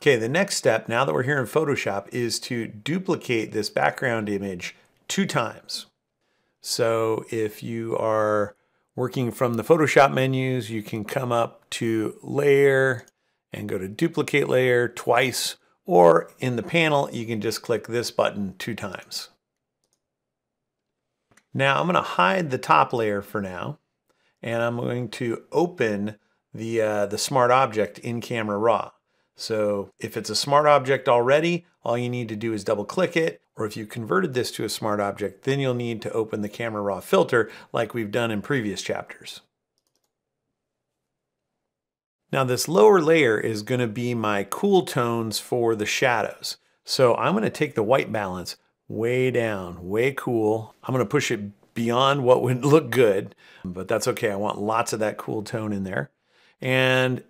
Okay, the next step, now that we're here in Photoshop, is to duplicate this background image 2 times. So if you are working from the Photoshop menus, you can come up to Layer and go to Duplicate Layer twice, or in the panel, you can just click this button 2 times. Now I'm going to hide the top layer for now, and I'm going to open the Smart Object in Camera Raw. So if it's a Smart Object already, all you need to do is double click it, or if you converted this to a Smart Object, then you'll need to open the Camera Raw filter like we've done in previous chapters. Now this lower layer is going to be my cool tones for the shadows. So I'm going to take the white balance way down, way cool. I'm going to push it beyond what would look good, but that's okay. I want lots of that cool tone in there. And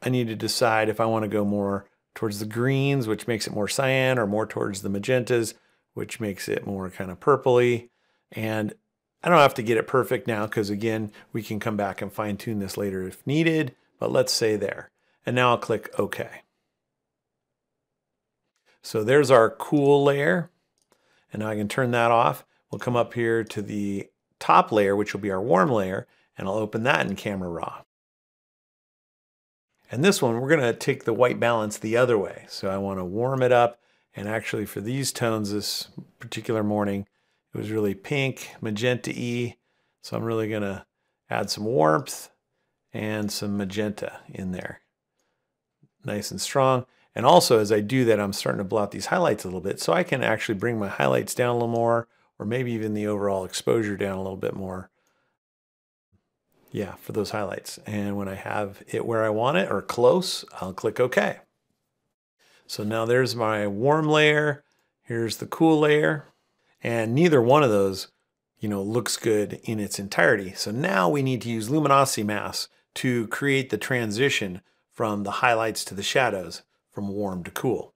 I need to decide if I want to go more towards the greens, which makes it more cyan, or more towards the magentas, which makes it more kind of purpley. And I don't have to get it perfect now because, again, we can come back and fine tune this later if needed, but let's say there. And now I'll click OK. So there's our cool layer. And now I can turn that off. We'll come up here to the top layer, which will be our warm layer, and I'll open that in Camera Raw. And this one, we're going to take the white balance the other way. So I want to warm it up. And actually for these tones this particular morning, it was really pink, magenta-y. So I'm really going to add some warmth and some magenta in there. Nice and strong. And also as I do that, I'm starting to blot these highlights a little bit so I can actually bring my highlights down a little more, or maybe even the overall exposure down a little bit more. Yeah, for those highlights. And when I have it where I want it or close, I'll click OK. So now there's my warm layer. Here's the cool layer. And neither one of those, looks good in its entirety. So now we need to use luminosity masks to create the transition from the highlights to the shadows, from warm to cool.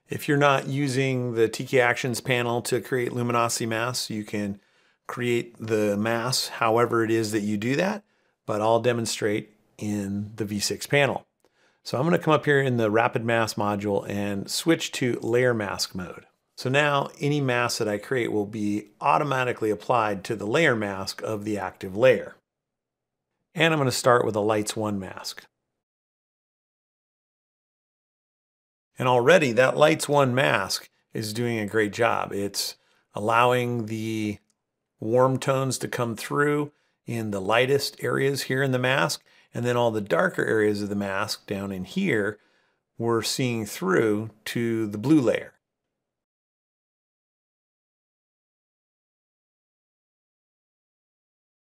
If you're not using the TK Actions panel to create luminosity masks, you can create the mask however it is that you do that, but I'll demonstrate in the V6 panel. So I'm going to come up here in the Rapid Mask module and switch to Layer Mask mode. So now any mask that I create will be automatically applied to the layer mask of the active layer. And I'm going to start with a Lights 1 mask. And already that Lights 1 mask is doing a great job. It's allowing the warm tones to come through in the lightest areas here in the mask, and then all the darker areas of the mask down in here we're seeing through to the blue layer.